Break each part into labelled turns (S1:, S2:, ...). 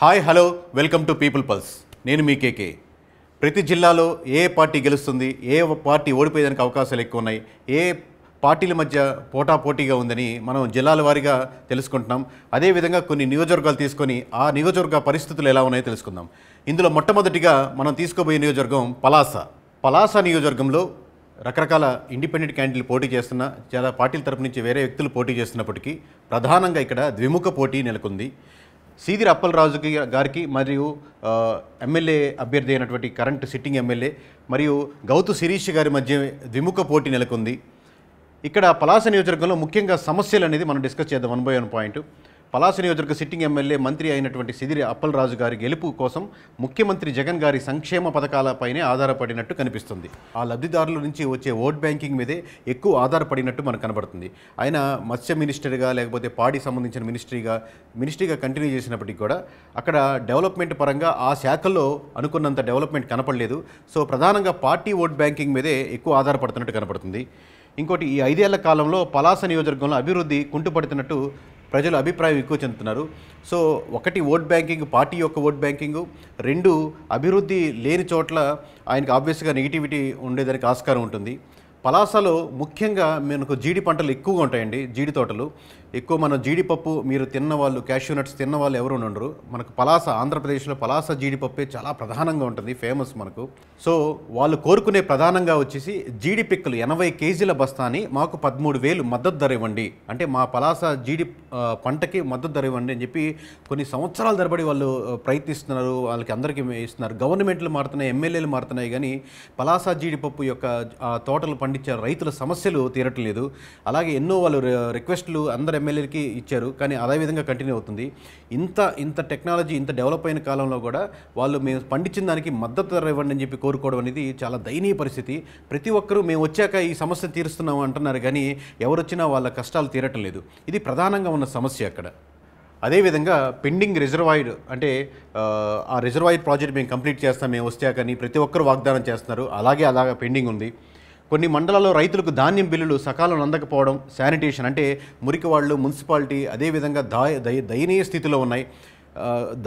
S1: Hi hello welcome to people pulse. నేను మీ కేకే. ప్రతి జిల్లాలో ఏ పార్టీ గెలుస్తుంది, ఏ పార్టీ ఓడిపోయేదానికి అవకాశాలు ఎక్కువ ఉన్నాయి, ఏ పార్టీల మధ్య పోటాపోటీగా ఉందని మనం జిల్లాల వారీగా తెలుసుకుంటున్నాం. అదేవిధంగా కొన్ని నియోజకవర్గాలు తీసుకొని ఆ నియోజకవర్గ పరిస్థితులు ఎలా ఉన్నాయో తెలుసుకుందాం. ఇందులో మొట్టమొదటిగా మనం తీసుకోబోయే నియోజకవర్గం పలాస. పలాస నియోజకవర్గంలో రకరకాల ఇండిపెండెంట్ క్యాండిడేట్లు పోటీ చేస్తున్న, చాలా పార్టీల తరపు నుంచి వేరే వ్యక్తులు పోటీ చేస్తున్నప్పటికీ ప్రధానంగా ఇక్కడ ద్విముఖ పోటీ నెలకొంది. సీదిరి అప్పలరాజు గారికి మరియు ఎమ్మెల్యే అభ్యర్థి అయినటువంటి కరెంట్ సిట్టింగ్ ఎమ్మెల్యే మరియు గౌతు శిరీష్ గారి మధ్య ద్విముఖ పోటీ నెలకొంది. ఇక్కడ పలాస నియోజకవర్గంలో ముఖ్యంగా సమస్యలు అనేది మనం డిస్కస్ చేద్దాం. 1 by 1 పాయింట్. పలాస నియోజకవర్గ సిట్టింగ్ ఎమ్మెల్యే మంత్రి అయినటువంటి సీదిరి అప్పలరాజు గారి గెలుపు కోసం ముఖ్యమంత్రి జగన్ గారి సంక్షేమ పథకాలపైనే ఆధారపడినట్టు కనిపిస్తుంది. ఆ లబ్ధిదారుల నుంచి వచ్చే ఓట్ బ్యాంకింగ్ మీదే ఎక్కువ ఆధారపడినట్టు మనకు కనబడుతుంది. ఆయన మత్స్య మినిస్టర్గా లేకపోతే పాడి సంబంధించిన మినిస్ట్రీగా కంటిన్యూ చేసినప్పటికీ కూడా అక్కడ డెవలప్మెంట్ పరంగా ఆ శాఖల్లో అనుకున్నంత డెవలప్మెంట్ కనపడలేదు. సో ప్రధానంగా పార్టీ ఓట్ బ్యాంకింగ్ మీదే ఎక్కువ ఆధారపడుతున్నట్టు కనపడుతుంది. ఇంకోటి, ఈ 5 ఏళ్ల కాలంలో పలాస నియోజకవర్గంలో అభివృద్ధి కుంటుపడుతున్నట్టు ప్రజలు అభిప్రాయం ఎక్కువ చెందుతున్నారు. సో ఒకటి ఓట్ బ్యాంకింగ్, పార్టీ యొక్క ఓట్ బ్యాంకింగు, 2 అభివృద్ధి లేని చోట్ల ఆయనకు ఆబ్వియస్గా నెగిటివిటీ ఉండేదానికి ఆస్కారం ఉంటుంది. పలాసలో ముఖ్యంగా మనకు జీడి పంటలు ఎక్కువగా ఉంటాయండి. జీడి తోటలు ఎక్కువ. మన జీడిపప్పు మీరు తిన్నవాళ్ళు, క్యాష్యూ నట్స్ తిన్నవాళ్ళు ఎవరు ఉండరు. మనకు పలాస, ఆంధ్రప్రదేశ్లో పలాస జీడిపప్పే చాలా ప్రధానంగా ఉంటుంది, ఫేమస్ మనకు. సో వాళ్ళు కోరుకునే ప్రధానంగా వచ్చేసి జీడి పిక్కలు 80 కేజీల బస్తాని మాకు 13,000 మద్దతు ధర ఇవ్వండి, అంటే మా పలాస జీడి పంటకి మద్దతు ధర ఇవ్వండి అని చెప్పి కొన్ని సంవత్సరాల తరబడి వాళ్ళు ప్రయత్నిస్తున్నారు. వాళ్ళకి అందరికీ ఇస్తున్నారు. గవర్నమెంట్లు మారుతున్నాయి, ఎమ్మెల్యేలు మారుతున్నాయి, కానీ పలాస జీడిపప్పు యొక్క తోటలు పండించే రైతుల సమస్యలు తీరట్లేదు. అలాగే ఎన్నో వాళ్ళు రిక్వెస్ట్లు అందరు ఎమ్మెల్యేలకి ఇచ్చారు, కానీ అదేవిధంగా కంటిన్యూ అవుతుంది. ఇంత టెక్నాలజీ, ఇంత డెవలప్ అయిన కాలంలో కూడా వాళ్ళు మేము పండించిన దానికి మద్దతు ధర ఇవ్వండి అని చెప్పి కోరుకోవడం అనేది చాలా దయనీయ పరిస్థితి. ప్రతి ఒక్కరూ మేము వచ్చాక ఈ సమస్య తీరుస్తున్నాం అంటున్నారు, కానీ ఎవరొచ్చినా వాళ్ళ కష్టాలు తీరటం లేదు. ఇది ప్రధానంగా ఉన్న సమస్య అక్కడ. అదేవిధంగా పెండింగ్ రిజర్వాయిడ్, అంటే ఆ రిజర్వాయిడ్ ప్రాజెక్ట్ మేము కంప్లీట్ చేస్తాం మేము వచ్చాకని ప్రతి ఒక్కరు వాగ్దానం చేస్తున్నారు. అలాగే పెండింగ్ ఉంది. కొన్ని మండలాల్లో రైతులకు ధాన్యం బిల్లులు సకాలంలో అందకపోవడం, శానిటేషన్ అంటే మురికి వాళ్ళు, మున్సిపాలిటీ అదేవిధంగా దయనీయ స్థితిలో ఉన్నాయి.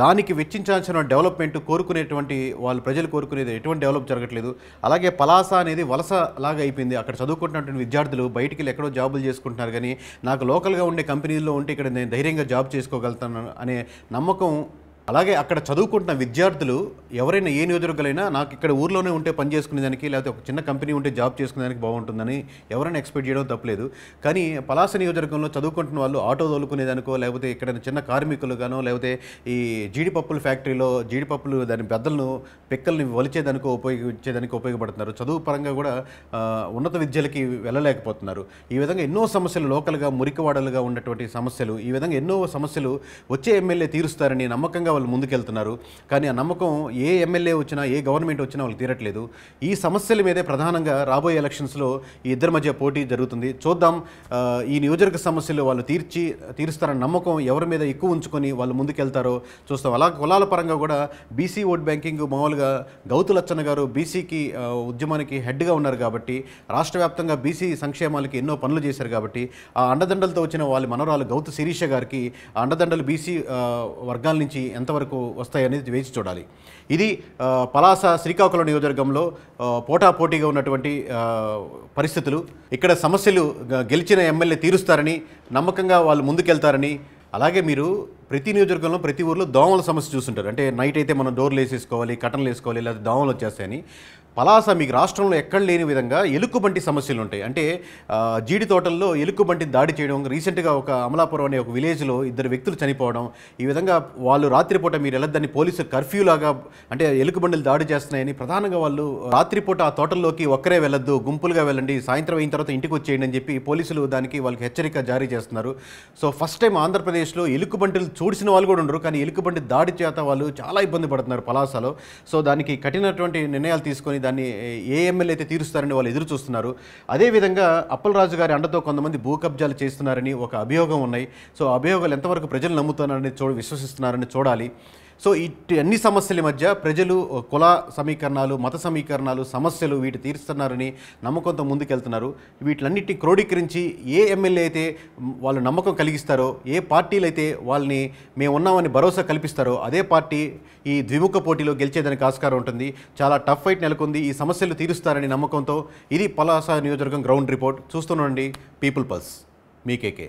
S1: దానికి వెచ్చించాల్సిన డెవలప్మెంట్ కోరుకునేటువంటి వాళ్ళు, ప్రజలు కోరుకునేది ఎటువంటి డెవలప్ జరగట్లేదు. అలాగే పలాస అనేది వలస లాగా అయిపోయింది. అక్కడ చదువుకుంటున్నటువంటి విద్యార్థులు బయటికి వెళ్ళి ఎక్కడో జాబులు చేసుకుంటున్నారు, కానీ నాకు లోకల్గా ఉండే కంపెనీల్లో ఉంటే ఇక్కడ నేను ధైర్యంగా జాబ్ చేసుకోగలుగుతాను అనే నమ్మకం. అలాగే అక్కడ చదువుకుంటున్న విద్యార్థులు ఎవరైనా ఏ నియోజకవర్గాలైనా నాకు ఇక్కడ ఊర్లోనే ఉంటే పని చేసుకునేదానికి, లేకపోతే ఒక చిన్న కంపెనీ ఉంటే జాబ్ చేసుకునేదానికి బాగుంటుందని ఎవరైనా ఎక్స్పెక్ట్ చేయడం తప్పలేదు. కానీ పలాస నియోజకవర్గంలో చదువుకుంటున్న వాళ్ళు ఆటో తోలుకునేదానికో, లేకపోతే ఇక్కడ చిన్న కార్మికులుగానో, లేకపోతే ఈ జీడిపప్పుల ఫ్యాక్టరీలో జీడిపప్పులు దాని బెద్దలను, పిక్కల్ని వలిచేదానికో ఉపయోగపడుతున్నారు. చదువు పరంగా కూడా ఉన్నత విద్యలకి వెళ్ళలేకపోతున్నారు. ఈ విధంగా ఎన్నో సమస్యలు, లోకల్గా మురికివాడలుగా ఉన్నటువంటి సమస్యలు, ఈ విధంగా ఎన్నో సమస్యలు వచ్చే ఎమ్మెల్యే తీరుస్తారని నమ్మకంగా వాళ్ళు ముందుకెళ్తున్నారు. కానీ ఆ నమ్మకం ఏ ఎమ్మెల్యే వచ్చినా, ఏ గవర్నమెంట్ వచ్చినా వాళ్ళు తీరట్లేదు. ఈ సమస్యల మీదే ప్రధానంగా రాబోయే ఎలక్షన్స్లో ఈ ఇద్దరి మధ్య పోటీ జరుగుతుంది. చూద్దాం ఈ నియోజకవర్గ సమస్యలు వాళ్ళు తీరుస్తారన్న నమ్మకం ఎవరి మీద ఎక్కువ ఉంచుకొని వాళ్ళు ముందుకెళ్తారో చూస్తాం. అలా కులాల పరంగా కూడా బీసీ ఓట్ బ్యాంకింగ్ మామూలుగా గౌతు లచ్చన్న గారు బీసీకి ఉద్యమానికి హెడ్గా ఉన్నారు కాబట్టి, రాష్ట్ర వ్యాప్తంగా బీసీ సంక్షేమాలకి ఎన్నో పనులు చేశారు కాబట్టి, ఆ అండదండలతో వచ్చిన వాళ్ళ మనవరాలు గౌతు శిరీష గారికి ఆ అండదండలు బీసీ వర్గాల నుంచి ఎంతవరకు వస్తాయనేది వేచి చూడాలి. ఇది పలాస శ్రీకాకుళం నియోజకవర్గంలో పోటాపోటీగా ఉన్నటువంటి పరిస్థితులు. ఇక్కడ సమస్యలు గెలిచిన ఎమ్మెల్యే తీరుస్తారని నమ్మకంగా వాళ్ళు ముందుకెళ్తారని. అలాగే మీరు ప్రతి నియోజకవర్గంలో, ప్రతి ఊర్లో దోమల సమస్య చూస్తుంటారు. అంటే నైట్ అయితే మనం డోర్లు వేసేసుకోవాలి, కటన్లు వేసుకోవాలి, లేదా దోమలు వచ్చేస్తాయని. పలాస మీకు రాష్ట్రంలో ఎక్కడ లేని విధంగా ఎలుకబంటి సమస్యలు ఉంటాయి. అంటే జీడి తోటల్లో ఎలుకబంటి దాడి చేయడం, రీసెంట్గా ఒక అమలాపురం అనే ఒక విలేజ్లో 2 వ్యక్తులు చనిపోవడం, ఈ విధంగా వాళ్ళు రాత్రిపూట మీరు వెళ్ళొద్దని పోలీసు కర్ఫ్యూ లాగా, అంటే ఎలుకబండులు దాడి చేస్తున్నాయని ప్రధానంగా వాళ్ళు రాత్రిపూట ఆ తోటల్లోకి ఒక్కరే వెళ్ళొద్దు, గుంపులుగా వెళ్ళండి, సాయంత్రం అయిన తర్వాత ఇంటికి వచ్చేయండి అని చెప్పి పోలీసులు దానికి వాళ్ళకి హెచ్చరిక జారీ చేస్తున్నారు. సో ఫస్ట్ టైం ఆంధ్రప్రదేశ్లో ఎలుకబంటులు చూడిసిన వాళ్ళు కూడా ఉండరు, కానీ ఎలుకబంటి దాడి చేత వాళ్ళు చాలా ఇబ్బంది పడుతున్నారు పలాసలో. సో దానికి కఠినటువంటి నిర్ణయాలు తీసుకొని దాన్ని ఏ ఎమ్మెల్యే అయితే తీరుస్తారని వాళ్ళు ఎదురు చూస్తున్నారు. అదేవిధంగా అప్పలరాజు గారి అండతో కొంతమంది భూ కబ్జాలు చేస్తున్నారని ఒక అభియోగం ఉన్నాయి. సో అభియోగాలు ఎంతవరకు ప్రజలు నమ్ముతున్నారని విశ్వసిస్తున్నారని చూడాలి. సో ఇటు అన్ని సమస్యల మధ్య ప్రజలు కుల సమీకరణాలు, మత సమీకరణాలు, సమస్యలు వీటి తీరుస్తున్నారని నమ్మకంతో ముందుకెళ్తున్నారు. వీటిలన్నిటిని క్రోడీకరించి ఏ ఎమ్మెల్యే అయితే వాళ్ళు నమ్మకం కలిగిస్తారో, ఏ పార్టీలు అయితే వాళ్ళని మేము ఉన్నామని భరోసా కల్పిస్తారో అదే పార్టీ ఈ ద్విముఖ పోటీలో గెలిచేదానికి ఆస్కారం ఉంటుంది. చాలా టఫ్ ఫైట్ నెలకొంది. ఈ సమస్యలు తీరుస్తారని నమ్మకంతో ఇది పలాస నియోజకవర్గం గ్రౌండ్ రిపోర్ట్. చూస్తుండండి పీపుల్ పల్స్. మీ కేకే.